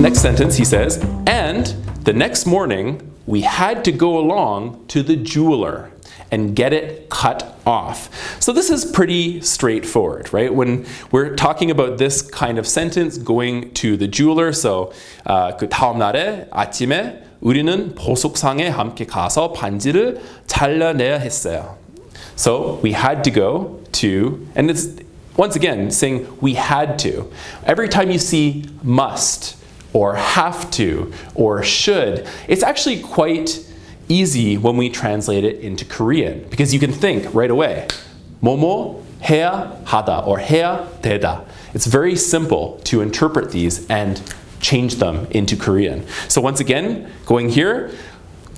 Next sentence, he says, and the next morning, we had to go along to the jeweler and get it cut off. So this is pretty straightforward, right? When we're talking about this kind of sentence, going to the jeweler, so 그 다음 날에 아침에 우리는 보석상에 함께 가서 반지를 잘라내야 했어요. So we had to go to, and it's once again saying we had to. Every time you see must or have to or should, it's actually quite easy when we translate it into Korean because you can think right away. 뭐뭐 해야 하다 or 해야 되다. It's very simple to interpret these and change them into Korean. So once again, going here,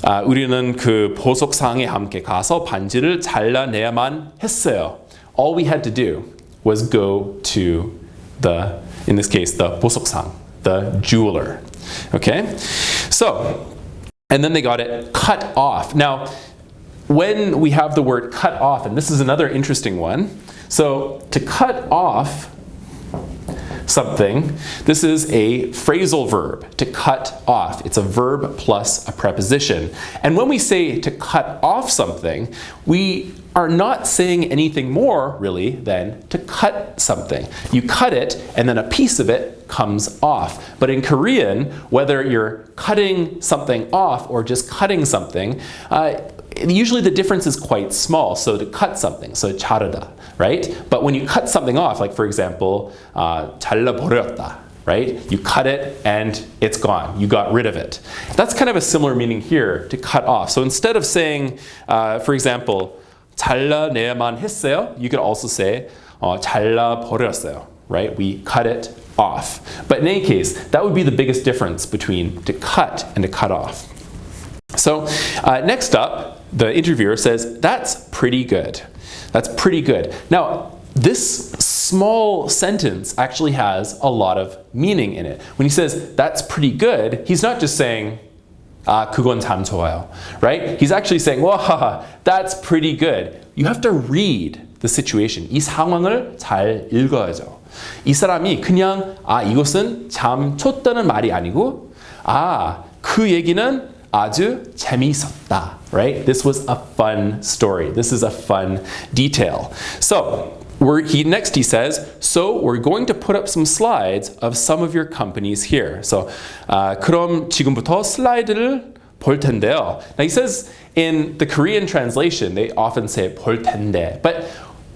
우리는 그 보석상에 함께 가서 반지를 잘라내야만 했어요. All we had to do was go to the, in this case, the 보석상, the jeweler. Okay? So, and then they got it cut off. Now, when we have the word cut off, and this is another interesting one. So, to cut off something, this is a phrasal verb, to cut off. It's a verb plus a preposition. And when we say to cut off something, we are not saying anything more, really, than to cut something. You cut it, and then a piece of it comes off. But in Korean, whether you're cutting something off or just cutting something, usually the difference is quite small. So to cut something, so 자르다, right? But when you cut something off, like for example, 잘라버렸다, right? You cut it and it's gone. You got rid of it. That's kind of a similar meaning here, to cut off. So instead of saying, for example, 잘라내야만 했어요, you could also say 잘라버렸어요, right? We cut it off. But in any case, that would be the biggest difference between to cut and to cut off. So next up, the interviewer says, that's pretty good. That's pretty good. Now, this small sentence actually has a lot of meaning in it. When he says, that's pretty good, he's not just saying, 그건 참 좋아요, right? He's actually saying, wow, that's pretty good. You have to read the situation. 이 상황을 잘 읽어야죠. 이 사람이 그냥 이것은 참 좋다는 말이 아니고 그 얘기는 아주 재미있었다, right? This was a fun story. This is a fun detail. So, next he says, so we're going to put up some slides of some of your companies here. So, 그럼 지금부터 슬라이드를 볼 텐데요. Now he says in the Korean translation, they often say 볼 텐데, but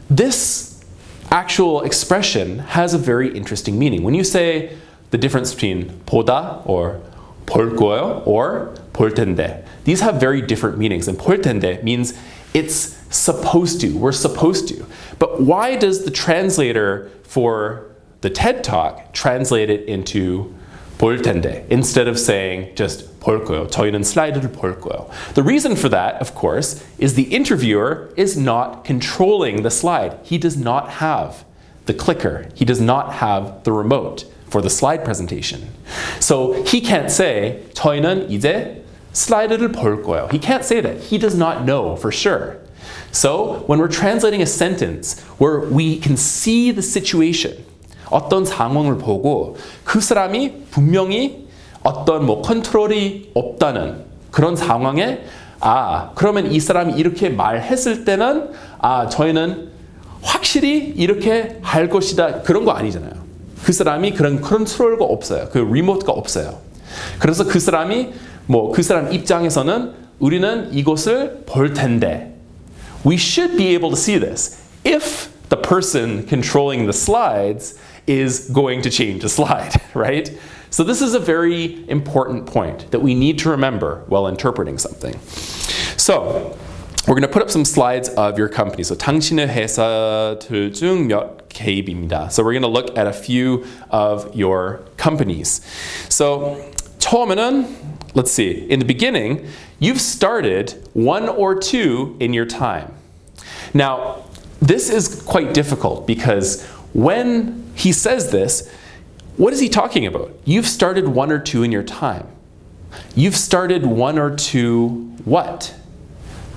this actual expression has a very interesting meaning. When you say the difference between 보다 or 볼 거예요 or 볼 텐데, these have very different meanings. And 볼 텐데 means it's supposed to, we're supposed to. But why does the translator for the TED Talk translate it into 볼 텐데 instead of saying just 볼 거예요? 저희는 슬라이드를 볼 거예요. The reason for that, of course, is the interviewer is not controlling the slide. He does not have the clicker. He does not have the remote for the slide presentation. So he can't say 저희는 이제 슬라이드를 볼 거예요. He can't say that. He does not know for sure. So when we're translating a sentence where we can see the situation, 어떤 상황을 보고 그 사람이 분명히 어떤 컨트롤이 없다는 그런 상황에 그러면 이 사람이 이렇게 말했을 때는 저희는 확실히 이렇게 할 것이다, 그런 거 아니잖아요. 그 사람이 그런 컨트롤가 없어요. 그 리모트가 없어요. 그래서 그 사람이 그 사람 입장에서는 우리는 이것을 볼 텐데, we should be able to see this if the person controlling the slides is going to change a slide, right? So this is a very important point that we need to remember while interpreting something. So we're going to put up some slides of your company. So 당신의 회사들 중 몇 개입니다. So we're going to look at a few of your companies. So 처음에는, let's see, in the beginning, you've started one or two in your time. Now, this is quite difficult because when he says this, what is he talking about? You've started one or two in your time. You've started one or two what?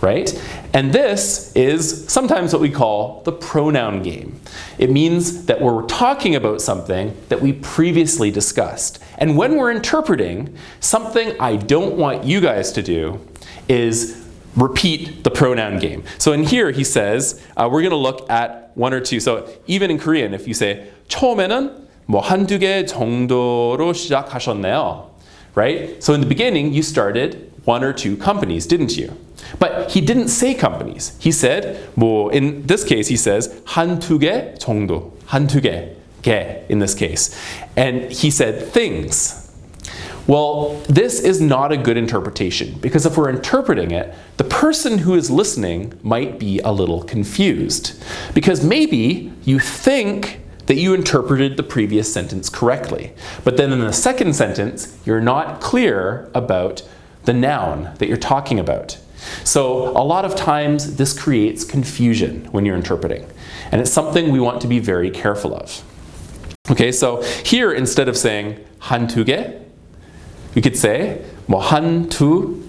right? And this is sometimes what we call the pronoun game. It means that we're talking about something that we previously discussed. And when we're interpreting, something I don't want you guys to do is repeat the pronoun game. So in here he says, we're going to look at one or two. So even in Korean, if you say 처음에는 뭐 한두 개 정도로 시작하셨네요, right? So in the beginning, you started one or two companies, didn't you? But he didn't say companies. He said, 뭐 in this case, he says 한두 개 정도, 한두 개 in this case. And he said things. Well, this is not a good interpretation because if we're interpreting it, the person who is listening might be a little confused because maybe you think that you interpreted the previous sentence correctly. But then in the second sentence, you're not clear about the noun that you're talking about. So a lot of times this creates confusion when you're interpreting. And it's something we want to be very careful of. Okay, so here instead of saying 한두 개, you could say 뭐 한두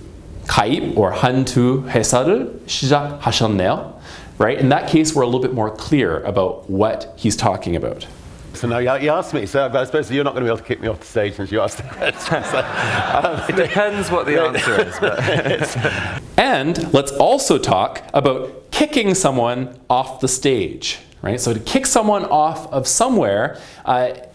가입 or 한두 회사를 시작하셨네요. Right? In that case, we're a little bit more clear about what he's talking about. So now you asked me, so I suppose you're not going to be able to kick me off the stage since you asked the question. So, it depends what the answer is. But And let's also talk about kicking someone off the stage. Right? So to kick someone off of somewhere,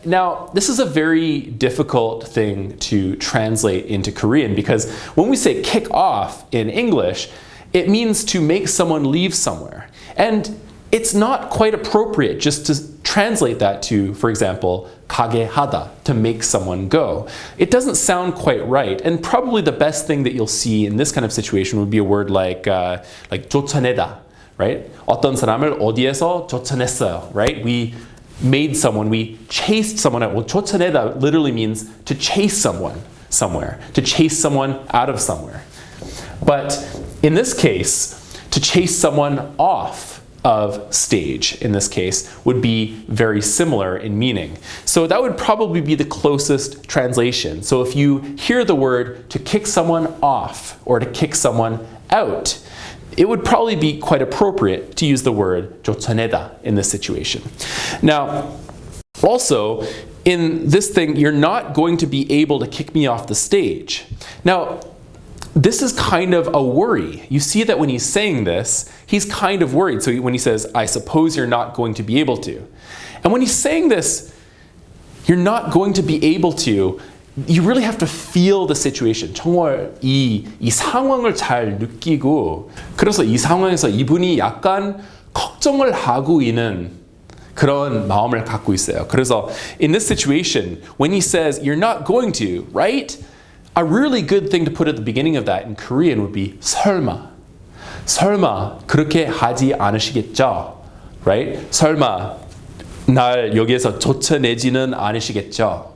now this is a very difficult thing to translate into Korean because when we say kick off in English, it means to make someone leave somewhere. And it's not quite appropriate just to translate that to, for example, 가게 하다, to make someone go. It doesn't sound quite right. And probably the best thing that you'll see in this kind of situation would be a word like 쫓아내다, right? 어떤 사람을 어디에서 쫓아냈어요, right? We made someone, we chased someone out. Well, 쫓아내다 literally means to chase someone somewhere, to chase someone out of somewhere. But in this case, to chase someone off of stage, in this case, would be very similar in meaning. So that would probably be the closest translation. So if you hear the word to kick someone off or to kick someone out, it would probably be quite appropriate to use the word 쫓아내다 in this situation. Now, also, in this thing, you're not going to be able to kick me off the stage. Now, this is kind of a worry. You see that when he's saying this, he's kind of worried. So when he says, I suppose you're not going to be able to. And when he's saying this, you're not going to be able to, you really have to feel the situation. 정말 이 상황을 잘 느끼고, 그래서 이 상황에서 이분이 약간 걱정을 하고 있는 그런 마음을 갖고 있어요. 그래서 in this situation, when he says, you're not going to, right? A really good thing to put at the beginning of that in Korean would be 설마. 설마 그렇게 하지 않으시겠죠? Right? 설마 날 여기에서 쫓아내지는 않으시겠죠?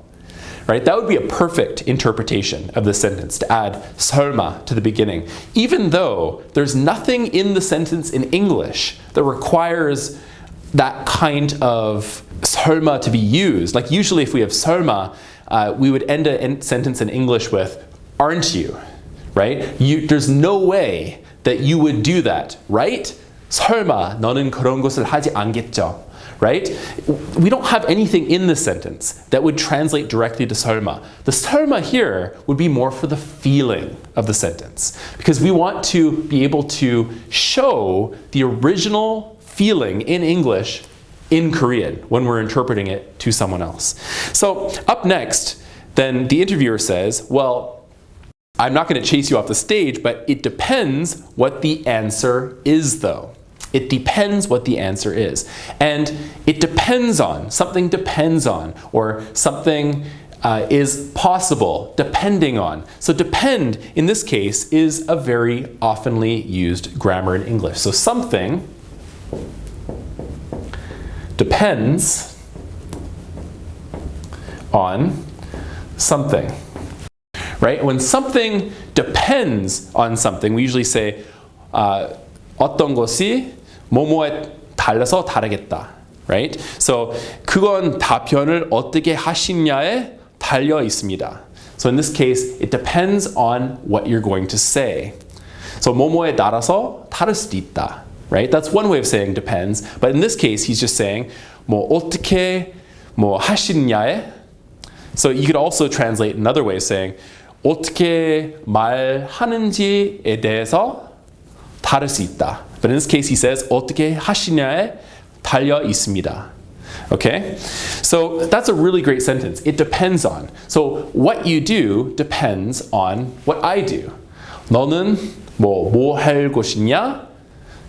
Right? That would be a perfect interpretation of the sentence, to add 설마 to the beginning. Even though there's nothing in the sentence in English that requires that kind of 설마 to be used. Like usually if we have 설마, we would end a sentence in English with, aren't you? Right? There's no way that you would do that, right? 설마 너는 그런 것을 하지 않겠죠? Right? We don't have anything in the sentence that would translate directly to 설마. The 설마 here would be more for the feeling of the sentence, because we want to be able to show the original feeling in English in Korean when we're interpreting it to someone else. So up next, then the interviewer says, well, I'm not going to chase you off the stage, but it depends what the answer is, though. It depends what the answer is. And it depends on, something depends on, or something is possible depending on. So depend, in this case, is a very oftenly used grammar in English. So something depends on something. Right? When something depends on something, we usually say 어떤 것이 뭐뭐에 달라서 다르겠다. Right? So 그건 답변을 어떻게 하시냐에 달려 있습니다. So in this case, it depends on what you're going to say. So 뭐뭐에 따라서 다를 수도 있다. Right? That's one way of saying depends. But in this case, he's just saying 뭐 어떻게 뭐 하시느냐에. So you could also translate another way of saying 어떻게 말하는지에 대해서 다를 수 있다. But in this case, he says 어떻게 하시냐에 달려 있습니다. Okay? So that's a really great sentence. It depends on. So what you do depends on what I do. 너는 뭐 할 것이냐?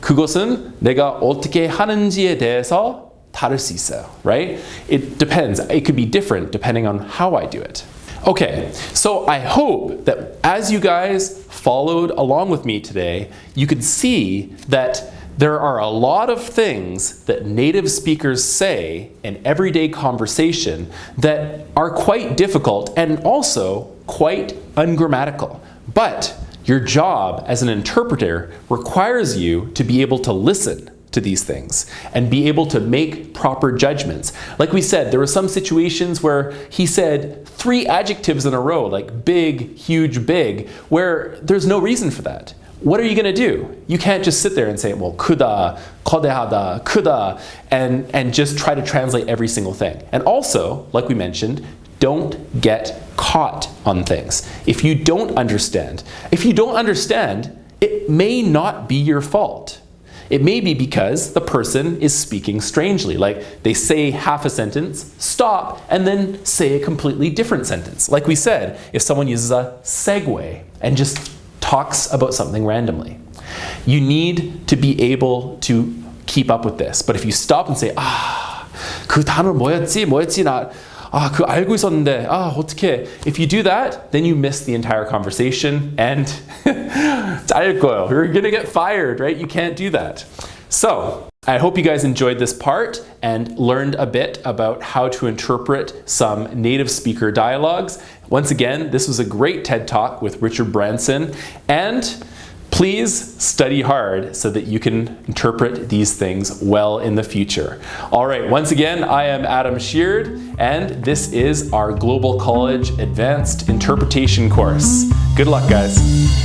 그것은 내가 어떻게 하는지에 대해서 다를 수 있어요, right? It depends. It could be different depending on how I do it. Okay, so I hope that as you guys followed along with me today, you could see that there are a lot of things that native speakers say in everyday conversation that are quite difficult and also quite ungrammatical. But your job as an interpreter requires you to be able to listen to these things and be able to make proper judgments. Like we said, there were some situations where he said 3 adjectives in a row, like big, huge, big, where there's no reason for that. What are you going to do? You can't just sit there and say, well, 크다, 거대하다, 크다, and just try to translate every single thing. And also, like we mentioned, don't get caught on things. If you don't understand, it may not be your fault. It may be because the person is speaking strangely. Like they say half a sentence, stop, and then say a completely different sentence. Like we said, if someone uses a segue and just talks about something randomly, you need to be able to keep up with this. But if you stop and say, 그 단어 뭐였지 나 그거 알고 있었는데 어떡해. If you do that, then you miss the entire conversation and 잘릴 거예요. You're gonna get fired, right? You can't do that. So, I hope you guys enjoyed this part and learned a bit about how to interpret some native speaker dialogues. Once again, this was a great TED Talk with Richard Branson, and please study hard so that you can interpret these things well in the future. All right, once again, I am Adam Sheard, and this is our Global College Advanced Interpretation course. Good luck, guys.